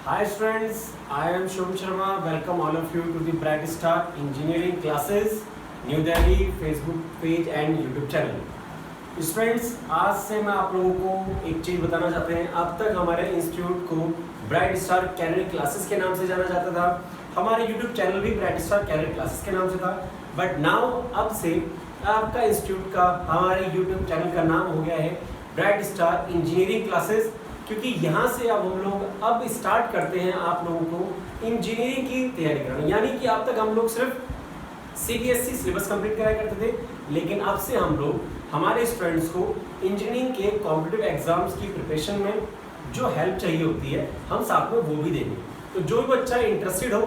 Hi students, I am Shubham Sharma. Welcome all of you to the Bright Star Engineering classes, New Delhi Facebook page and YouTube channel. Students, आज से मैं आप लोगों को एक चीज़ बताना चाहते हैं। अब तक हमारे इंस्टीट्यूट को ब्राइट स्टार कैरियर क्लासेस के नाम से जाना जाता था। हमारे YouTube चैनल भी ब्राइट स्टार कैरियर क्लासेस के नाम से था, बट नाउ अब से आपका इंस्टीट्यूट का हमारे YouTube चैनल का नाम हो गया है ब्राइट स्टार इंजीनियरिंग क्लासेस, क्योंकि यहाँ से अब हम लोग अब स्टार्ट करते हैं आप लोगों को इंजीनियरिंग की तैयारी कराना। यानी कि अब तक हम लोग सिर्फ CBSE सिलेबस कंप्लीट कराया करते थे, लेकिन अब से हम लोग हमारे स्टूडेंट्स को इंजीनियरिंग के कॉम्पिटिटिव एग्जाम्स की प्रिपरेशन में जो हेल्प चाहिए होती है हम साथ में वो भी देंगे। तो जो भी बच्चा इंटरेस्टेड हो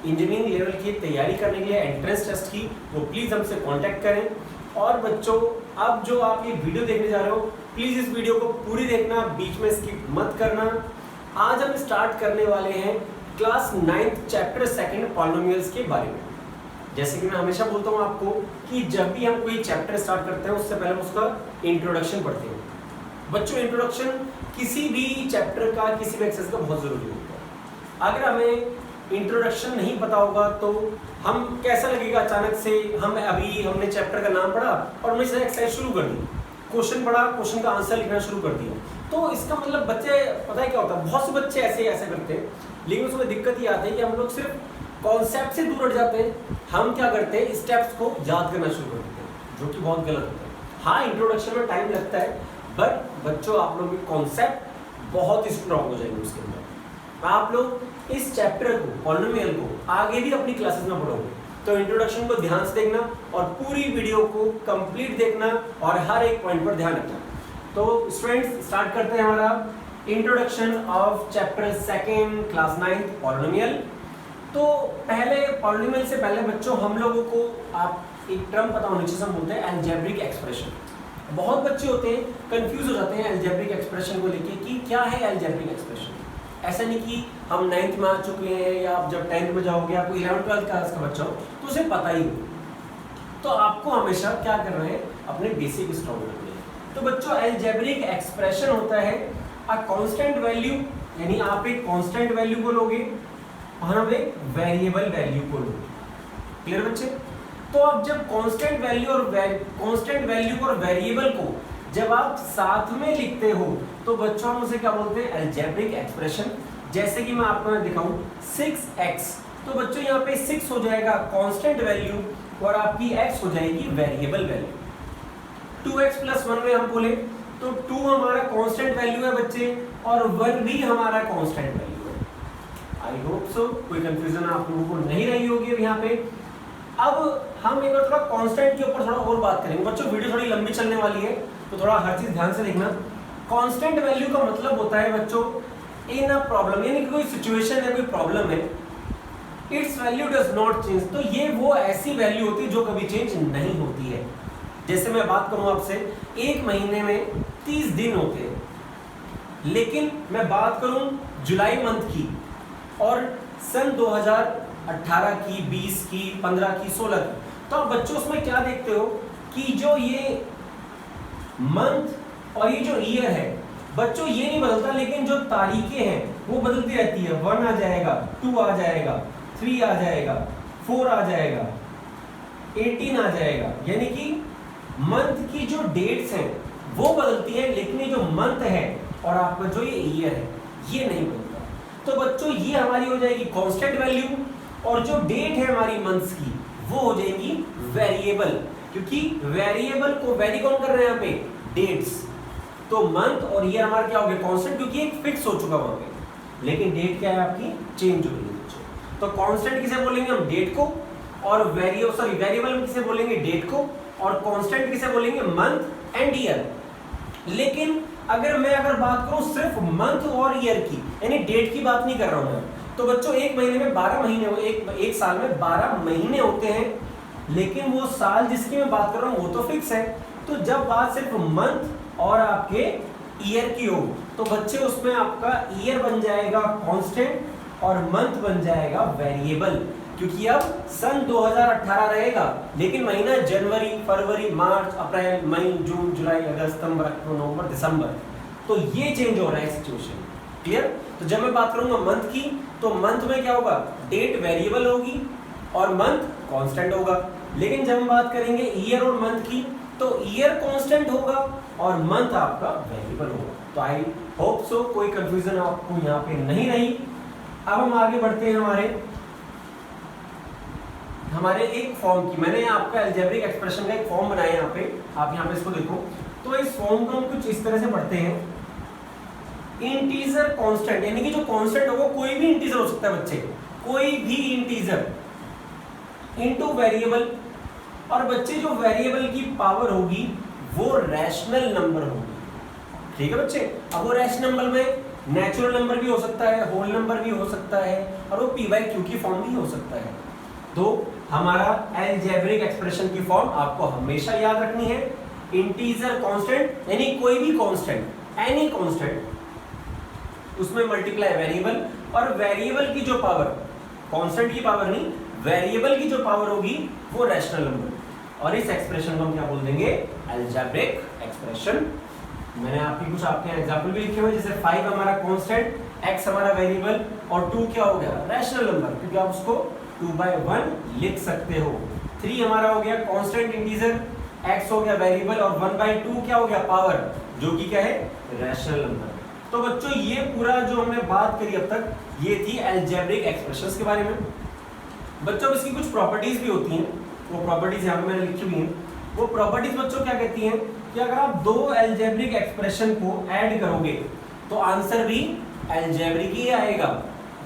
इंजीनियरिंग लेवल की तैयारी करने के लिए एंट्रेंस टेस्ट की, वो प्लीज़ हमसे कांटेक्ट करें। और बच्चों, अब जो आप ये वीडियो देखने जा रहे हो, प्लीज़ इस वीडियो को पूरी देखना, बीच में स्किप मत करना। आज हम स्टार्ट करने वाले हैं क्लास 9th चैप्टर 2 पॉलिनोमियल्स के बारे में। जैसे कि मैं हमेशा बोलता हूँ आपको कि जब भी हम कोई चैप्टर स्टार्ट करते हैं उससे पहले हम उसका इंट्रोडक्शन पढ़ते हैं। बच्चों, इंट्रोडक्शन किसी भी चैप्टर का, किसी भी एक्सरसाइज का बहुत ज़रूरी होता है। अगर हमें इंट्रोडक्शन नहीं पता होगा तो हम कैसा लगेगा, अचानक से हमने चैप्टर का नाम पढ़ा और हमने से एक्सरसाइज शुरू कर दी, क्वेश्चन पढ़ा, क्वेश्चन का आंसर लिखना शुरू कर दिया। तो इसका मतलब बच्चे, पता है क्या होता है, बहुत से बच्चे ऐसे करते हैं, लेकिन उसमें दिक्कत ये आती है कि हम लोग सिर्फ कॉन्सेप्ट से दूर हट जाते हैं। हम क्या करते हैं, स्टेप्स को याद करना शुरू कर देते हैं, जो कि बहुत गलत होता है। हाँ, इंट्रोडक्शन में टाइम लगता है, बट बच्चों आप लोग के कॉन्सेप्ट बहुत ही स्ट्रॉन्ग हो जाएंगे उसके अंदर। आप लोग इस चैप्टर को, पॉलिनोमियल को आगे भी अपनी क्लासेस में पढ़ोगे, तो इंट्रोडक्शन को ध्यान से देखना और पूरी वीडियो को कंप्लीट देखना और हर एक पॉइंट पर ध्यान रखना। तो स्टूडेंट्स, स्टार्ट करते हैं हमारा introduction of chapter 2 class 9th polynomial. तो पहले पॉलिनोमियल से पहले बच्चों हम लोगों को आप एक टर्म पता होना चाहिए, हम बोलते हैं अलजेब्रिक एक्सप्रेशन। बहुत बच्चे होते हैं, कंफ्यूज हो जाते हैं अलजेब्रिक एक्सप्रेशन को लेके कि क्या है अलजेब्रिक एक्सप्रेशन। ऐसा नहीं कि हम 9th में आ चुके हैं या आप जब 10th में जाओगे, आपको 11th-12th क्लास का बच्चा हो तो उसे पता ही हो। तो आपको हमेशा क्या करना है, अपने बेसिक स्ट्रॉन्ग रखने हैं। तो बच्चों, अलजेब्रिक एक्सप्रेशन होता है अ कांस्टेंट वैल्यू, यानी आप एक कांस्टेंट वैल्यू को लोगे और हम एक वेरिएबल वैल्यू को लोगे। क्लियर बच्चे? तो अब जब कांस्टेंट वैल्यू और वेरिएबल को जब आप साथ में लिखते हो तो बच्चों हम उसे क्या बोलते हैं, अलजेब्रिक एक्सप्रेशन। जैसे कि मैं आपको दिखाऊं 6x, तो बच्चों यहाँ पे 6 हो जाएगा कांस्टेंट वैल्यू और आपकी x हो जाएगी वेरिएबल वैल्यू। 2x + 1 में हम बोले तो 2 हमारा कांस्टेंट वैल्यू है बच्चे, और 1 भी हमारा कांस्टेंट वैल्यू है। आई होप सो कोई कंफ्यूजन आप लोगों को नहीं रही होगी अब यहाँ पे। अब हम एक बार थोड़ा कांस्टेंट के ऊपर थोड़ा और बात करेंगे। बच्चों, वीडियो थोड़ी लंबी चलने वाली है तो थोड़ा हर चीज ध्यान से देखना। कांस्टेंट वैल्यू का मतलब होता है बच्चों, इन अ प्रॉब्लम, यानी कि कोई सिचुएशन है, कोई प्रॉब्लम है, it's value does not change. तो ये वो ऐसी वैल्यू होती है जो कभी चेंज नहीं होती है। जैसे मैं बात करूं आपसे, एक महीने में 30 दिन होते हैं, लेकिन मैं बात करूं जुलाई मंथ की और सन 2018 की, 20 की, 15 की, 16 की, तो आप बच्चों उसमें क्या देखते हो कि जो ये मंथ और ये जो ईयर है बच्चों, ये नहीं बदलता, लेकिन जो तारीखें हैं वो बदलती रहती है। 1 आ जाएगा, 2 आ जाएगा, 3 आ जाएगा, 4 आ जाएगा, 18 आ जाएगा। यानी कि मंथ की जो डेट्स हैं वो बदलती है, लेकिन ये जो मंथ है और आपका जो ये ईयर है ये नहीं बदलता। तो बच्चों, ये हमारी हो जाएगी कांस्टेंट वैल्यू, और जो डेट है हमारी मंथ्स की वो हो जाएगी वेरिएबल, क्योंकि वेरिएबल को वेरी कौन कर रहे हैं यहाँ पे, डेट्स। तो मंथ और ईयर हमारा क्या हो गया, कांस्टेंट, क्योंकि एक फिक्स हो चुका वहां पे, लेकिन डेट क्या है आपकी, चेंज हो रही है बच्चों। तो कांस्टेंट किसे बोलेंगे हम, डेट को, और वेरिएबल किसे बोलेंगे, डेट को, और कांस्टेंट किसे बोलेंगे, मंथ एंड ईयर। लेकिन अगर बात करूं सिर्फ मंथ और ईयर की, यानी डेट की बात नहीं कर रहा हूं मैं, तो बच्चों एक महीने में 12 महीने, एक साल में 12 महीने होते हैं, लेकिन वो साल जिसकी मैं बात कर रहा हूं वो तो फिक्स है। तो जब बात सिर्फ मंथ और आपके ईयर की हो तो बच्चे उसमें आपका ईयर बन जाएगा कांस्टेंट और मंथ बन जाएगा वेरिएबल, क्योंकि अब सन 2018 रहेगा, लेकिन महीना जनवरी, फरवरी, मार्च, अप्रैल, मई, जून, जुलाई, अगस्त, सितंबर, अक्टूबर, नवंबर, दिसंबर। तो ये चेंज हो रहा है सिचुएशन। क्लियर? तो जब मैं बात करूंगा मंथ की, तो मंथ में क्या होगा, डेट वेरिएबल होगी और मंथ कांस्टेंट होगा। लेकिन जब हम बात करेंगे ईयर और मंथ की, तो ईयर कांस्टेंट होगा और मंथ आपका वेरिएबल होगा। तो आई होप सो कोई कंफ्यूजन आपको यहाँ पे नहीं रही। अब हम आगे बढ़ते हैं हमारे एक फॉर्म की। मैंने आपका अलजेब्रिक एक्सप्रेशन का एक फॉर्म बनाया यहाँ पे, आप यहाँ पे इसको देखो। तो इस फॉर्म को हम कुछ इस तरह से पढ़ते हैं, इंटीजर कांस्टेंट, यानी कि जो कांस्टेंट होगा कोई भी इंटीजर हो सकता है बच्चे, कोई भी इंटीजर इनटू वेरिएबल, और बच्चे जो वेरिएबल की पावर होगी वो रैशनल नंबर होगी। ठीक है बच्चे, अब वो रैशनल नंबर में नेचुरल नंबर भी हो सकता है, होल नंबर भी हो सकता है, और वो p/q की फॉर्म भी हो सकता है। तो हमारा अलजेब्रिक एक्सप्रेशन की फॉर्म आपको हमेशा याद रखनी है, इंटीजर कांस्टेंट यानी कोई भी कांस्टेंट, एनी कांस्टेंट, उसमें मल्टीप्लाई वेरिएबल, और वेरिएबल की जो पावर, कांस्टेंट की पावर नहीं, वेरिएबल की जो पावर होगी वो रैशनल नंबर, और इस एक्सप्रेशन को हम क्या बोल देंगे, अलजेब्रिक एक्सप्रेशन। मैंने कुछ आपके एग्जांपल भी लिखे हुए, जैसे 5 हमारा कांस्टेंट, x हमारा वेरिएबल, और 2 क्या हो गया, रैशनल नंबर, क्योंकि आप उसको 2/1 लिख सकते हो। 3 हमारा हो गया कांस्टेंट इंटीजर, x हो गया वेरिएबल, और 1/2 क्या हो गया, पावर, जो कि क्या है, रैशनल नंबर। तो बच्चों ये पूरा जो हमने बात करी अब तक, ये थी अलजेब्रिक एक्सप्रेशंस के बारे में। बच्चों इसकी कुछ प्रॉपर्टीज भी होती हैं, वो प्रॉपर्टीज यहाँ पे मैंने लिखी हुई हैं। वो प्रॉपर्टीज बच्चों क्या कहती हैं कि अगर आप दो अलजेब्रिक एक्सप्रेशन को ऐड करोगे तो आंसर भी अलजेब्रिक ही आएगा।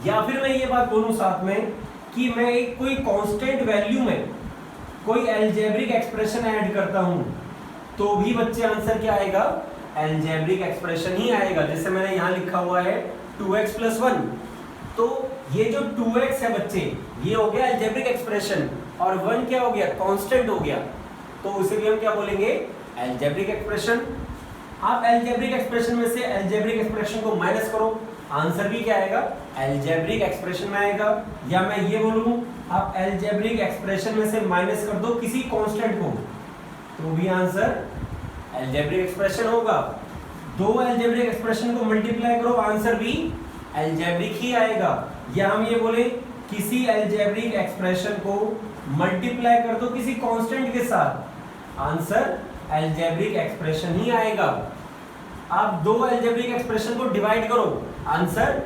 या फिर मैं ये बात बोलूं साथ में कि मैं एक कोई कांस्टेंट वैल्यू में कोई अलजेब्रिक एक्सप्रेशन ऐड करता हूं तो भी बच्चे आंसर क्या आएगा, अलजेब्रिक एक्सप्रेशन ही आएगा। जैसे मैंने यहाँ लिखा हुआ है 2x + 1, तो ये जो 2x है बच्चे, ये हो गया अलजेब्रिक एक्सप्रेशन, और 1 क्या हो गया, कांस्टेंट हो गया, तो उसे भी हम क्या बोलेंगे, अलजेब्रिक एक्सप्रेशन। आप अलजेब्रिक एक्सप्रेशन में से अलजेब्रिक एक्सप्रेशन को माइनस करो, आंसर भी क्या आएगा, अलजेब्रिक एक्सप्रेशन में आएगा। या मैं ये बोलूं आप अलजेब्रिक एक्सप्रेशन में से माइनस कर दो किसी कांस्टेंट को, तो भी आंसर अलजेब्रिक एक्सप्रेशन होगा। दो अलजेब्रिक एक्सप्रेशन को मल्टीप्लाई करो, आंसर भी अलजेब्रिक ही आएगा। या हम ये बोले किसी अलजेब्रिक एक्सप्रेशन को मल्टीप्लाई कर दो किसी कांस्टेंट के साथ, आंसर अलजेब्रिक एक्सप्रेशन ही आएगा। आप दो अलजेब्रिक एक्सप्रेशन को डिवाइड करो, आंसर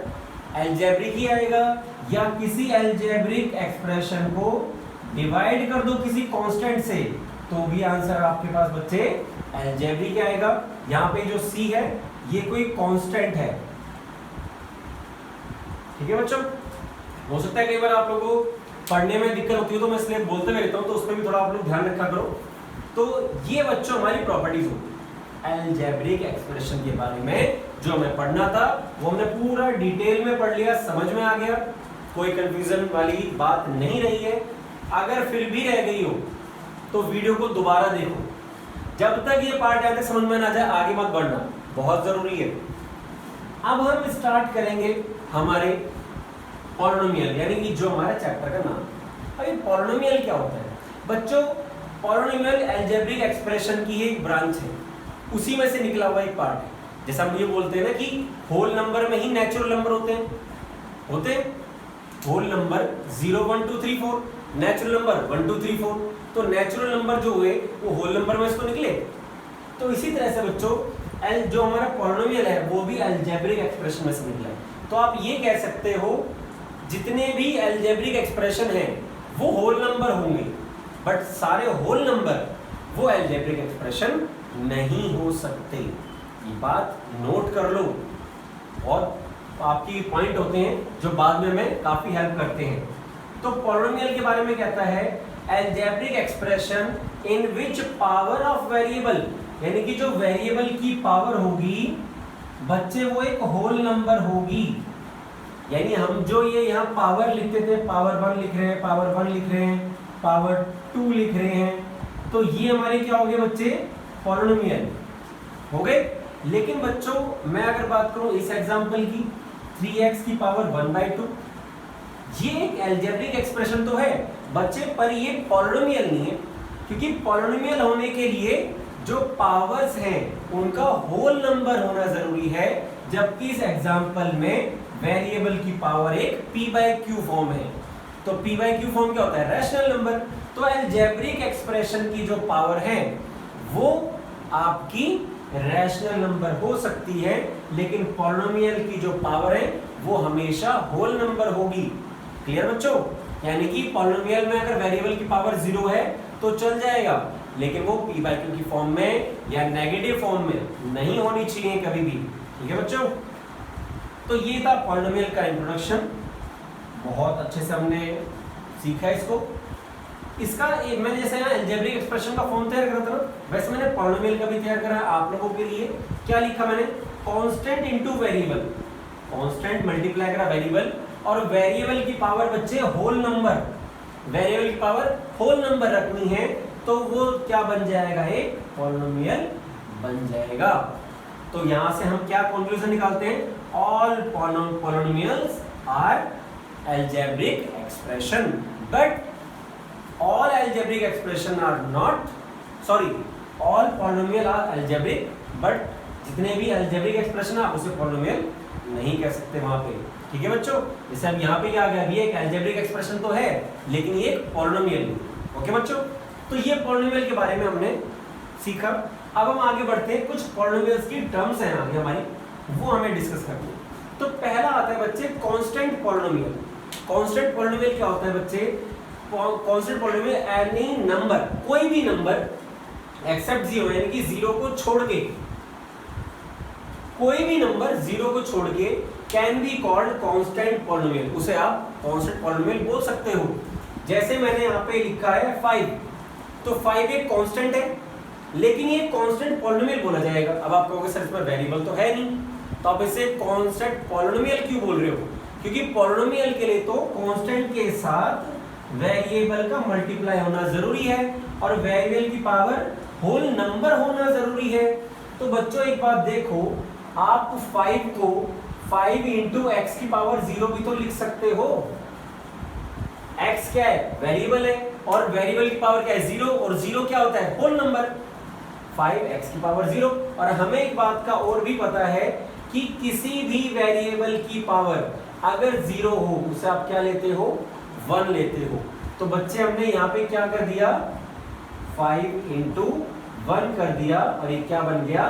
अलजेब्रिक ही आएगा। या किसी अलजेब्रिक एक्सप्रेशन को डिवाइड कर दो किसी कांस्टेंट से, तो भी आंसर आपके पास बच्चे अलजेब्रिक आएगा। यहाँ पे जो C है ये कोई कांस्टेंट है, ठीक है बच्चों। हो सकता है कई बार आप लोगों को पढ़ने में दिक्कत होती है, तो मैं इसलिए बोलते हुए रहता हूँ, तो उस पर भी थोड़ा आप लोग ध्यान रखा करो। तो ये बच्चों हमारी प्रॉपर्टीज होती है अलजेब्रिक एक्सप्रेशन के बारे में। जो हमें पढ़ना था वो हमने पूरा डिटेल में पढ़ लिया, समझ में आ गया, कोई कंफ्यूजन वाली बात नहीं रही है। अगर फिर भी रह गई हो तो वीडियो को दोबारा देखो, जब तक ये पार्ट आगे समझ में ना जाए आगे मत बढ़ना, बहुत जरूरी है। अब हम स्टार्ट करेंगे हमारे पॉलिनोमियल, यानी कि जो हमारा चैप्टर का नाम। अब ये पॉलिनोमियल क्या होता है बच्चों, पॉलिनोमियल अलजेब्रिक एक्सप्रेशन की एक ब्रांच है, उसी में से निकला हुआ एक पार्ट है। जैसा हम ये बोलते हैं ना कि होल नंबर में ही नेचुरल नंबर होते हैं होल नंबर 0 1 2 3 4, नेचुरल नंबर 1 2 3 4, तो नेचुरल नंबर जो हुए वो होल नंबर में इसको निकले। तो इसी तरह से बच्चों जो हमारा पॉलिनोमियल है वो भी अलजेब्रिक एक्सप्रेशन में से निकला है। तो आप ये कह सकते हो जितने भी अलजेब्रिक एक्सप्रेशन हैं वो होल नंबर होंगे, बट सारे होल नंबर वो अलजेब्रिक एक्सप्रेशन नहीं हो सकते। ये बात नोट कर लो, और आपकी पॉइंट होते हैं जो बाद में हमें काफी हेल्प करते हैं। तो पॉलिनोमियल के बारे में कहता है algebraic expression in which power of variable, यानी कि जो वेरिएबल की पावर होगी बच्चे वो एक होल नंबर होगी। यानी हम जो ये यहाँ पावर लिखते थे, पावर 1 लिख रहे हैं, पावर 1 लिख रहे हैं, पावर 2 लिख रहे हैं, तो ये हमारे क्या हो गए बच्चे, पॉलिनोमियल हो गए। लेकिन बच्चों मैं अगर बात करूं इस एग्जांपल की 3x की पावर 1/2, ये एक अलजेब्रिक एक्सप्रेशन तो है बच्चे, पर ये पॉलिनोमियल नहीं है, क्योंकि पॉलिनोमियल होने के लिए जो पावर्स हैं उनका होल नंबर होना जरूरी है, जबकि इस एग्जांपल में वेरिएबल की पावर एक p/q फॉर्म है। तो p/q फॉर्म क्या होता है? Rational number. तो अलजेब्रिक एक्सप्रेशन की जो पावर है वो आपकी रैशनल नंबर हो सकती है, लेकिन पॉलिनोमियल की जो पावर है वो हमेशा होल नंबर होगी। क्लियर बच्चों? यानी कि पॉलिनोमियल में अगर वेरिएबल की पावर 0 है तो चल जाएगा, लेकिन वो p/q की फॉर्म में या नेगेटिव फॉर्म में नहीं होनी चाहिए कभी भी। ठीक है बच्चों? तो ये था पॉलिनोमियल का इंट्रोडक्शन। बहुत अच्छे से हमने सीखा इसको। इसका मैंने जैसे यहाँ अलजेब्रिक एक्सप्रेशन का फॉर्म तैयार करा था ना, वैसे मैंने पॉलिनोमियल का भी तैयार करा है आप लोगों के लिए। क्या लिखा मैंने? Constant into variable, constant multiply करा वेरिएबल, और वेरिएबल की पावर बच्चे होल नंबर, वेरिएबल की पावर होल नंबर रखनी है तो वो क्या बन जाएगा? एक पॉलिनोमियल बन जाएगा। तो यहां से हम क्या कंक्लूजन निकालते हैं? All polynomials are algebraic expression, but all algebraic expression are not, sorry, all polynomial are algebraic, but जितने भी algebraic expression आप उसे polynomial नहीं कह सकते वहां पे। ठीक है बच्चों? जैसे अब यहाँ पे क्या आ गया? अभी एक algebraic expression तो है, लेकिन ये एक polynomial है। ओके बच्चों? तो ये polynomial के बारे में हमने सीखा। अब हम आगे बढ़ते हैं, कुछ polynomials की टर्म्स हैं आगे हमारी, वो हमें डिस्कस करनी है। तो पहला आता है बच्चे कांस्टेंट पॉलिनोमियल। कांस्टेंट पॉलिनोमियल क्या होता है बच्चे? कांस्टेंट पॉलिनोमियल एनी नंबर, कोई भी नंबर एक्सेप्ट 0, यानी कि 0 को छोड़ के, कोई भी नंबर 0 को छोड़ के can be called constant polynomial, उसे आप कांस्टेंट पॉलिनोमियल बोल सकते हो। जैसे मैंने यहाँ पे लिखा है 5, तो 5 एक कांस्टेंट है, लेकिन ये कांस्टेंट पॉलिनोमियल बोला जाएगा। अब आप कहोगे सर इसमें वेरिएबल तो है नहीं, तो आप इसे कांस्टेंट पॉलिनोमियल क्यों बोल रहे हो? क्योंकि पॉलिनोमियल के लिए तो कांस्टेंट के साथ वेरिएबल का मल्टीप्लाई होना जरूरी है, और वेरिएबल की पावर होल नंबर होना जरूरी है। तो बच्चों एक बात देखो, आप 5 को 5 इंटू एक्स की पावर 0 भी तो लिख सकते हो। x क्या है? वेरिएबल है, और वेरिएबल की पावर क्या है? 0, और 0 क्या होता है? Whole number. 5x की पावर 0। और हमें एक बात का और भी पता है कि किसी भी वेरिएबल की पावर अगर 0 हो उसे आप क्या लेते हो? 1 लेते हो। तो बच्चे हमने यहाँ पे क्या कर दिया? 5 इंटू 1 कर दिया, और ये क्या बन गया?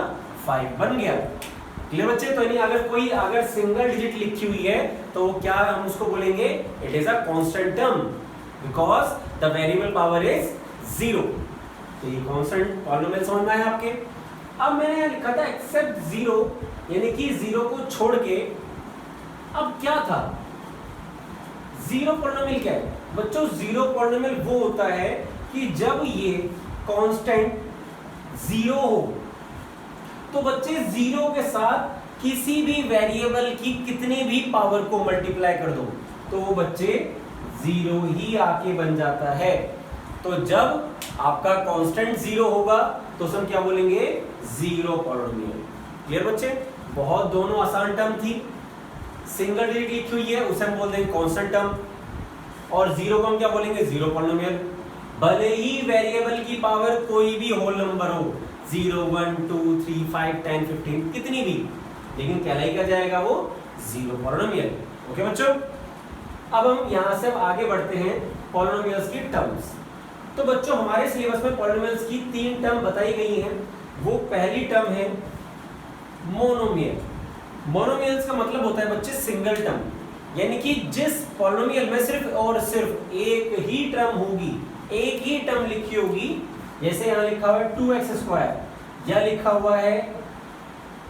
5 बन गया। क्लियर बच्चे? तो यानी अगर कोई सिंगल डिजिट लिखी हुई है तो क्या हम उसको बोलेंगे? It is a constant term because the variable power is 0। तो ये कांस्टेंट पॉलिनोमियल समझ में आया आपके? अब मैंने यहाँ लिखा था एक्सेप्ट 0, यानी कि 0 को छोड़ के। अब क्या था? 0 पॉलिनोमियल क्या है बच्चों? 0 पॉलिनोमियल वो होता है कि जब ये कांस्टेंट 0 हो, तो बच्चे 0 के साथ किसी भी वेरिएबल की कितनी भी पावर को मल्टीप्लाई कर दो तो वो बच्चे 0 ही आके बन जाता है। तो जब आपका कांस्टेंट 0 होगा तो हम क्या बोलेंगे? 0 पॉलिनोमियल। क्लियर बच्चे? बहुत दोनों आसान टर्म थी। सिंगल डिजिट लिखी हुई है उसे हम बोल देंगे कांस्टेंट टर्म, और 0 को हम क्या बोलेंगे? 0 पॉलिनोमियल। भले ही वेरिएबल की पावर कोई भी होल नंबर हो, 0, 1, 2, 3, 5, 10, 15, कितनी भी, लेकिन कहलाएगा जाएगा वो 0 पॉलिनोमियल। ओके बच्चों? अब हम यहां से आगे बढ़ते हैं पॉलिनोमियल्स की टर्म्स। तो बच्चों हमारे सिलेबस में पॉलिनोमियल्स की 3 टर्म बताई गई हैं। वो पहली टर्म है मोनोमियल। मोनोमियल्स का मतलब होता है बच्चे सिंगल टर्म, यानी कि जिस पॉलिनोमियल में सिर्फ और सिर्फ एक ही टर्म होगी, एक ही टर्म लिखी होगी। जैसे यहाँ लिखा हुआ है 2x², या लिखा हुआ है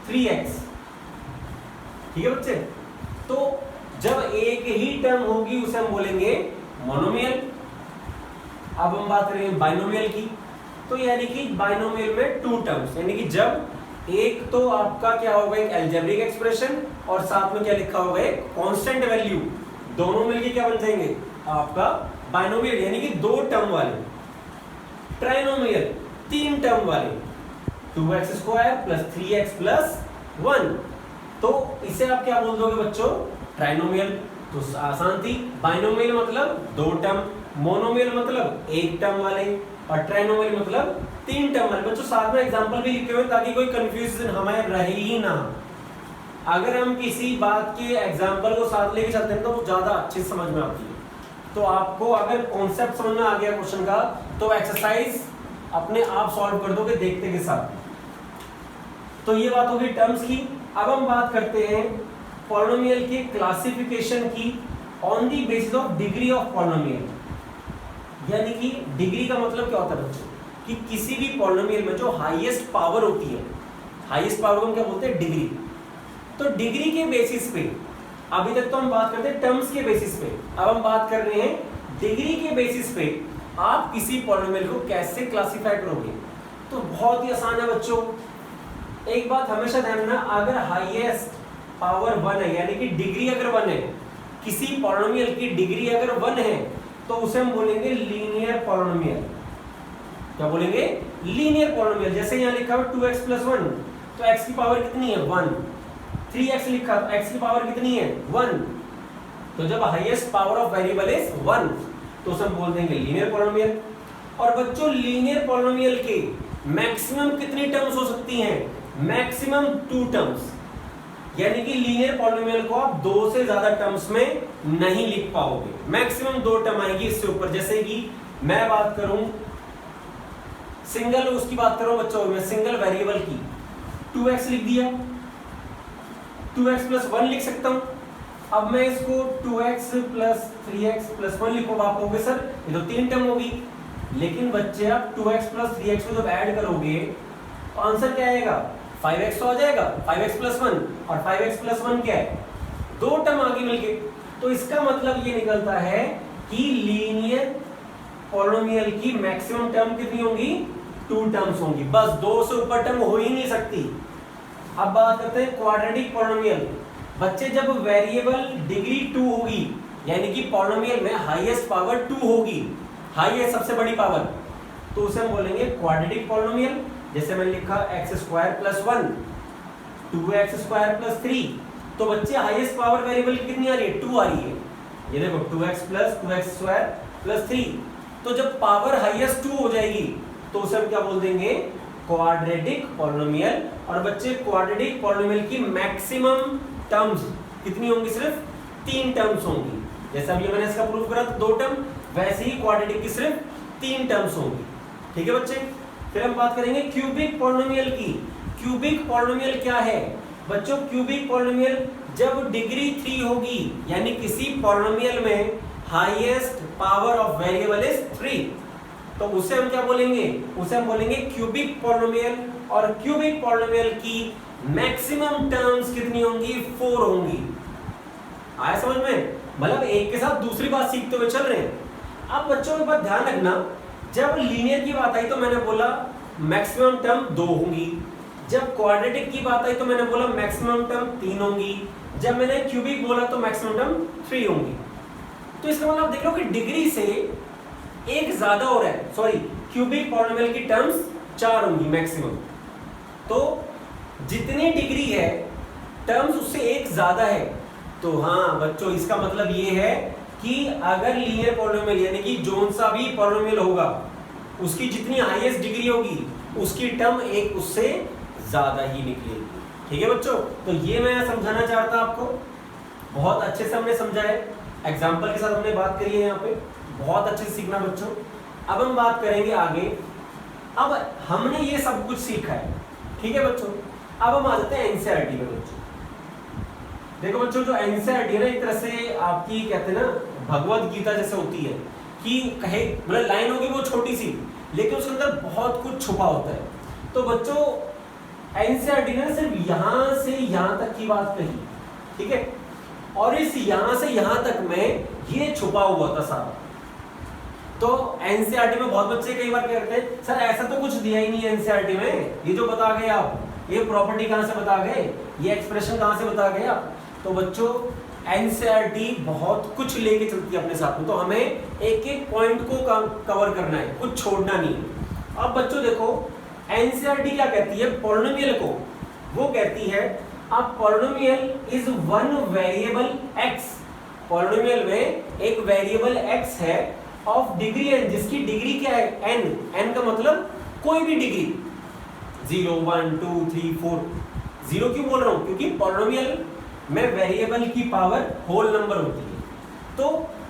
3x। ठीक है बच्चे? तो जब एक ही टर्म होगी उसे हम बोलेंगे मोनोमियल। अब हम बात करेंगे बाइनोमियल की। तो यानी कि बाइनोमियल में 2 टर्म्स, यानी कि जब एक तो आपका क्या होगा? एक अलजेब्रिक एक्सप्रेशन, और साथ में क्या लिखा होगा? एक कांस्टेंट वैल्यू, दोनों मिलके क्या बन जाएंगे? आपका बाइनोमियल, यानी कि 2 टर्म वाले। ट्राइनोमियल 3 टर्म वाले, 2x² प्लस 3x प्लस 1। तो इसे आप क्या बोल दोगे बच्चों? ट्राइनोमियल। तो आसान थी। बाइनोमियल मतलब 2 टर्म, मोनोमियल मतलब 1 टर्म वाले, और ट्राइनोमियल मतलब 3 टर्म वाले। बच्चों साथ में एग्जांपल भी लिखे हुए ताकि कोई कंफ्यूजन हमें रहे ही ना। अगर हम किसी बात के एग्जाम्पल को साथ लेके चलते हैं तो वो ज्यादा अच्छे से समझ में आती है। तो आपको अगर कॉन्सेप्ट समझ में आ गया क्वेश्चन का तो एक्सरसाइज अपने आप सॉल्व कर दोगे देखते के साथ। तो ये बात होगी टर्म्स की। अब हम बात करते हैं पॉलिनोमियल के क्लासिफिकेशन की on the basis of degree of polynomial. यानी कि डिग्री का मतलब क्या होता है बच्चों, कि किसी भी पॉलिनोमियल में जो हाईएस्ट पावर होती है, हाईएस्ट पावर को हम क्या बोलते हैं, डिग्री। तो डिग्री के बेसिस पे, अभी तक तो हम बात करते हैं टर्म्स के बेसिस पे, अब हम बात कर रहे हैं डिग्री के बेसिस पे आप किसी पॉलिनोमियल को कैसे क्लासिफाई करोगे। तो बहुत ही आसान है बच्चों। एक बात हमेशा ध्यान रखना, अगर हाईएस्ट पावर 1 है यानी कि डिग्री अगर 1 है, किसी पॉलिनोमियल की डिग्री अगर 1 है तो उसे हम बोलेंगे लीनियर पॉलिनोमियल। क्या बोलेंगे, लीनियर पॉलिनोमियल। जैसे यहाँ लिखा हुआ 2x + 1, तो x की पावर कितनी है 1। 3x लिखा तो x की पावर कितनी है 1। तो जब highest power of variable is 1 तो उसे हम बोल देंगे लीनियर पॉलिनोमियल। और बच्चों लीनियर पॉलिनोमियल के मैक्सिमम कितनी टर्म्स हो सकती हैं, मैक्सिमम 2 टर्म्स। यानी कि लीनियर पॉलिनोमियल को आप 2 से ज्यादा टर्म्स में नहीं लिख पाओगे, मैक्सिमम 2 टर्म आएगी इससे ऊपर। जैसे कि मैं बात करूं सिंगल, उसकी बात करूं बच्चों, मैं सिंगल वेरिएबल की 2x लिख दिया, 2x + 1 लिख सकता हूं। अब मैं इसको 2x + 3x + 1 लिखूंगा, आप कहोगे सर ये तो 3 टर्म होगी। लेकिन बच्चे आप 2x + 3x को जब ऐड करोगे तो आंसर क्या आएगा, 5x तो आ जाएगा, 5x + 1। और 5x + 1 क्या है, 2 टर्म आगे मिलके। तो इसका मतलब ये निकलता है कि लीनियर पॉलिनोमियल की मैक्सिमम टर्म कितनी होंगी, 2 टर्म्स होंगी, बस 2 से ऊपर टर्म हो ही नहीं सकती। अब बात करते हैं क्वाड्रेटिक पॉलिनोमियल। बच्चे जब वेरिएबल डिग्री 2 होगी यानी कि पॉलिनोमियल में हाईएस्ट पावर 2 होगी, हाईएस्ट सबसे बड़ी पावर, तो उसे हम बोलेंगे क्वाड्रेटिक पॉलिनोमियल। जैसे मैंने लिखा x² + 1, 2x² + 3। तो बच्चे हाईएस्ट पावर वेरिएबल कितनी आ रही है, 2 आ रही है। ये देखो 2x + 2x² + 3। तो जब पावर हाईएस्ट 2 हो जाएगी तो उसे हम क्या बोल देंगे, क्वाड्रेटिक पॉलिनोमियल। और बच्चे क्वाड्रेटिक पॉलिनोमियल की मैक्सिमम टर्म्स कितनी होंगी, सिर्फ 3 टर्म्स होंगी। जैसे अभी मैंने इसका प्रूफ करा 2 टर्म, वैसे ही क्वाड्रेटिक की सिर्फ 3 टर्म्स होंगी। ठीक है बच्चे। फिर हम बात करेंगे क्यूबिक पॉलिनोमियल की। क्यूबिक पॉलिनोमियल क्या है बच्चों, क्यूबिक पॉलिनोमियल जब डिग्री 3 होगी यानी किसी पॉलिनोमियल में highest power of variable is 3, तो उसे हम क्या बोलेंगे, उसे हम बोलेंगे क्यूबिक पॉलिनोमियल। और क्यूबिक पॉलिनोमियल की मैक्सिमम टर्म्स कितनी होंगी, 4 होंगी। आया समझ में, मतलब एक के साथ दूसरी बात सीखते हुए चल रहे हैं। अब बच्चों एक बात ध्यान रखना, जब लीनियर की बात आई तो मैंने बोला मैक्सिमम टर्म 2 होंगी, जब क्वाड्रेटिक की बात आई तो मैंने बोला मैक्सिमम टर्म 3 होंगी, जब मैंने क्यूबिक बोला तो मैक्सिमम टर्म 3 होंगी। तो इसका मतलब देख लो कि डिग्री से एक ज्यादा हो रहा है, सॉरी क्यूबिक पॉलिनोमियल की टर्म्स 4 होंगी मैक्सिमम। तो जितनी डिग्री है टर्म्स उससे एक ज्यादा है। तो हाँ बच्चों इसका मतलब ये है कि अगर लीनियर पॉलिनोमियल यानी कि जोन सा भी पॉलिनोमियल होगा उसकी जितनी हाईएस्ट डिग्री होगी उसकी टर्म एक उससे ज्यादा ही निकलेगी। ठीक है बच्चों, तो ये मैं समझाना चाहता आपको, बहुत अच्छे से हमने समझा है, एग्जाम्पल के साथ हमने बात करी है यहाँ पे, बहुत अच्छे से सीखना बच्चों। अब हम बात करेंगे आगे। अब हमने ये सब कुछ सीखा है, ठीक है बच्चों। अब हम आ जाते हैं एनसीईआरटी में बच्चों। देखो बच्चों जो एनसीईआरटी है ना, एक तरह से आपकी कहते हैं ना भगवत गीता जैसे होती है, कि कहे मतलब लाइन होगी वो छोटी सी लेकिन उसके अंदर बहुत कुछ छुपा होता है। तो बच्चों एनसीईआरटी ने सिर्फ यहाँ से यहाँ तक की बात कही, ठीक है, और इस यहाँ से यहाँ तक में ये छुपा हुआ था सारा। तो एनसीईआरटी में बहुत बच्चे कई बार क्या करते हैं, सर ऐसा तो कुछ दिया ही नहीं है एनसीईआरटी में, ये जो बता गए आप, ये प्रॉपर्टी कहाँ से बता गए, ये एक्सप्रेशन कहाँ से बता गए आप। तो बच्चों एनसीईआरटी बहुत कुछ लेके चलती है अपने साथ में, तो हमें एक एक पॉइंट को कवर करना है, कुछ छोड़ना नहीं। अब बच्चों देखो एनसीईआरटी क्या कहती है पॉलिनोमियल को, वो कहती है a polynomial is one variable x। Polynomial में एक वेरिएबल x है ऑफ डिग्री n, जिसकी डिग्री क्या है n। n का मतलब कोई भी डिग्री, 0 1 2 3 4, जीरो क्यों बोल रहा हूं? क्योंकि पॉलिनोमियल में वेरिएबल की पावर होल नंबर होती है। तो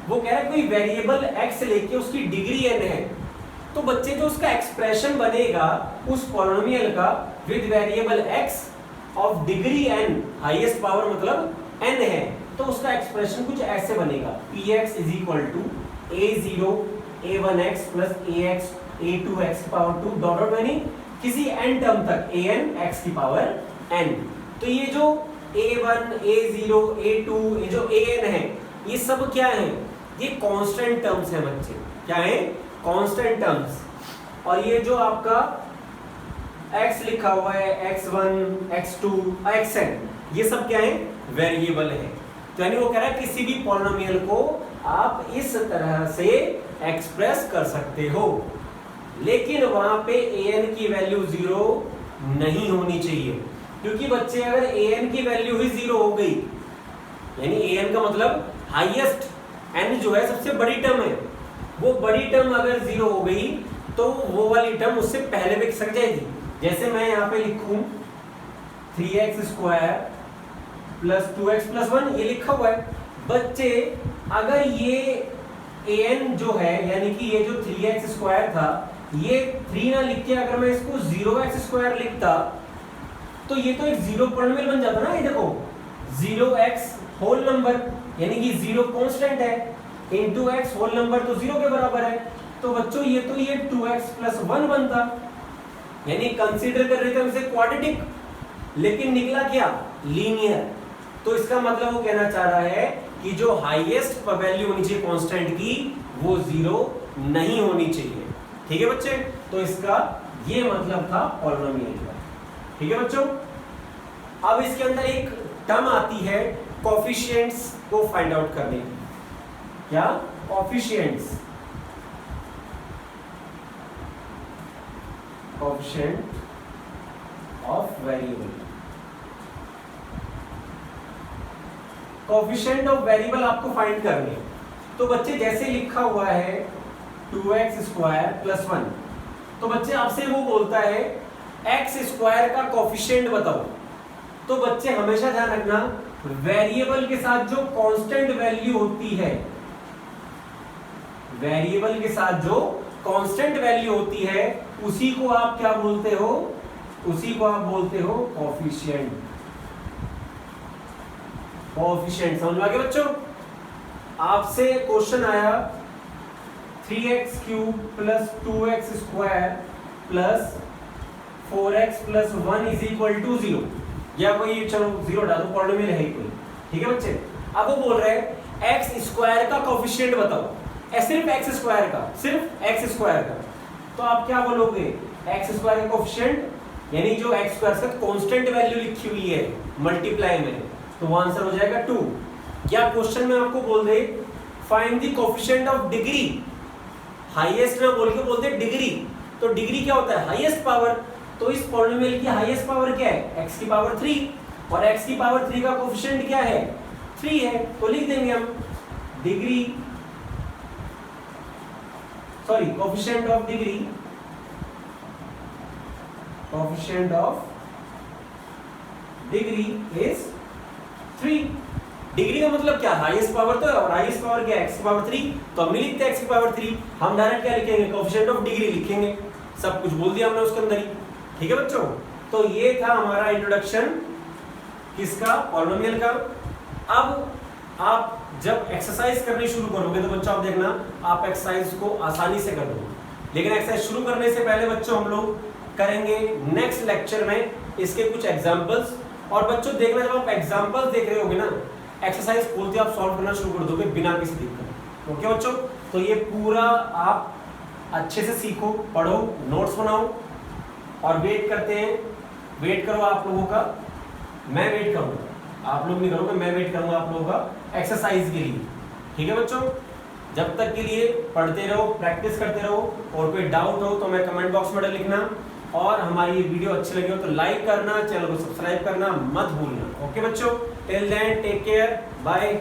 वो कह रहा है कोई वेरिएबल x लेके उसकी डिग्री n है, तो बच्चे जो उसका एक्सप्रेशन बनेगा उस पॉलिनोमियल का with variable x of degree n, highest power मतलब n है, तो उसका एक्सप्रेशन कुछ ऐसे बनेगा px is equal to a0 a1x plus ax a2x की पावर 2 डॉट डॉट, यानी किसी n टर्म तक an x की पावर n। तो ये जो a1 a0 a2 ये जो an है, ये सब क्या है? ये कांस्टेंट टर्म्स है बच्चे। क्या है? Constant terms. और ये जो आपका x लिखा हुआ है x1 x2 xn, ये सब क्या है? वेरिएबल है। तो यानी वो कह रहा है किसी भी पॉलिनोमियल को आप इस तरह से एक्सप्रेस कर सकते हो, लेकिन वहां पे an की वैल्यू 0 नहीं होनी चाहिए। क्योंकि बच्चे अगर an की वैल्यू ही 0 हो गई, यानी an का मतलब हाईएस्ट n जो है सबसे बड़ी टर्म है, वो बड़ी टर्म अगर 0 हो गई तो वो वाली टर्म उससे पहले भी सक जाएगी। जैसे मैं यहाँ पे लिखूं 3x square plus 2x plus 1, ये लिखा हुआ है। बच्चे अगर ये an जो है, यानी कि ये जो 3x स्क्वायर था, ये 3 ना लिख के अगर मैं इसको 0x स्क्वायर लिखता तो ये तो एक जीरो पॉलिनोमियल बन जाता ना। ये देखो 0x होल नंबर, यानी कि 0 कांस्टेंट है, इनटू x होल नंबर तो 0 के बराबर है। तो बच्चों ये 2x प्लस 1 बनता, यानी कंसीडर कर रहे थे हम इसे क्वाड्रेटिक, लेकिन निकला क्या? लीनियर। तो इसका मतलब वो कहना चाह रहा है कि जो हाईएस्ट वैल्यू होनी चाहिए कांस्टेंट की, वो 0 नहीं होनी चाहिए। ठीक है बच्चे, तो इसका ये मतलब था पॉलिनोमियल का। ठीक है बच्चों, अब इसके अंदर एक टर्म आती है कोफिशिएंट्स को फाइंड आउट करने की। क्या? Coefficients, coefficient of variable. Coefficient of variable आपको फाइंड करने, तो बच्चे जैसे लिखा हुआ है 2x स्क्वायर प्लस 1, तो बच्चे आपसे वो बोलता है x स्क्वायर का कोफिशिएंट बताओ। तो बच्चे हमेशा ध्यान रखना, वेरिएबल के साथ जो कांस्टेंट वैल्यू होती है, वेरिएबल के साथ जो कांस्टेंट वैल्यू होती है, उसी को आप क्या बोलते हो? उसी को आप बोलते हो कोफिशिएंट। कोफिशिएंट समझ में आ गया बच्चों? आपसे क्वेश्चन आया 3x cube plus 2x square plus 4x plus 1 is equal to 0, या कोई चलो 0 डालो, पॉलिनोमियल है कोई। ठीक है बच्चे, अब वो बोल रहे हैं x स्क्वायर का कोफिशिएंट बताओ, सिर्फ x स्क्वायर का, सिर्फ x स्क्वायर का। तो आप क्या बोलोगे? x स्क्वायर का कोफिशिएंट, यानी जो x स्क्वायर से कांस्टेंट वैल्यू लिखी हुई है मल्टीप्लाई में, तो वो आंसर हो जाएगा 2। या क्वेश्चन में आपको बोल they find the coefficient of degree, highest ना बोल के बोलते डिग्री, तो डिग्री क्या होता है? Highest power. तो इस पॉलिनोमियल की हाईएस्ट पावर क्या है? x की पावर 3, और x की पावर 3 का कोफिशिएंट क्या है? 3 है। तो लिख देंगे हम degree, sorry coefficient of degree, coefficient of degree is 3। Degree का मतलब क्या? हाईएस्ट पावर तो है, और हाईएस्ट पावर क्या है? x की पावर 3। तो हम नहीं लिखते x की पावर 3, हम डायरेक्ट क्या लिखेंगे? कोफिशिएंट ऑफ डिग्री लिखेंगे। सब कुछ बोल दिया हमने उसके अंदर ही। ठीक है बच्चों, तो ये था हमारा इंट्रोडक्शन किसका? पॉलिनोमियल का। अब आप जब एक्सरसाइज करनी शुरू करोगे तो बच्चों आप देखना, आप एक्सरसाइज को आसानी से कर दोगे। लेकिन एक्सरसाइज शुरू करने से पहले बच्चों हम लोग करेंगे नेक्स्ट लेक्चर में इसके कुछ एग्जांपल्स। और बच्चों देखना, जब आप एग्जांपल्स देख रहे होगे ना, एक्सरसाइज खोलते आप सॉल्व करना शुरू कर दोगे बिना किसी दिक्कत। ओके बच्चों, तो ये पूरा आप अच्छे से सीखो, पढ़ो, नोट्स बनाओ, और वेट करते हैं, वेट करो आप लोगों का, मैं वेट करूंगा, आप लोग नहीं करोगे, मैं वेट करूंगा आप लोगों का एक्सरसाइज के लिए। ठीक है बच्चों, जब तक के लिए पढ़ते रहो, प्रैक्टिस करते रहो, और कोई डाउट हो तो मैं कमेंट बॉक्स में लिखना, और हमारी ये वीडियो अच्छी लगी हो तो लाइक करना, चैनल को सब्सक्राइब करना मत भूलना। ओके बच्चों, till then take care, bye.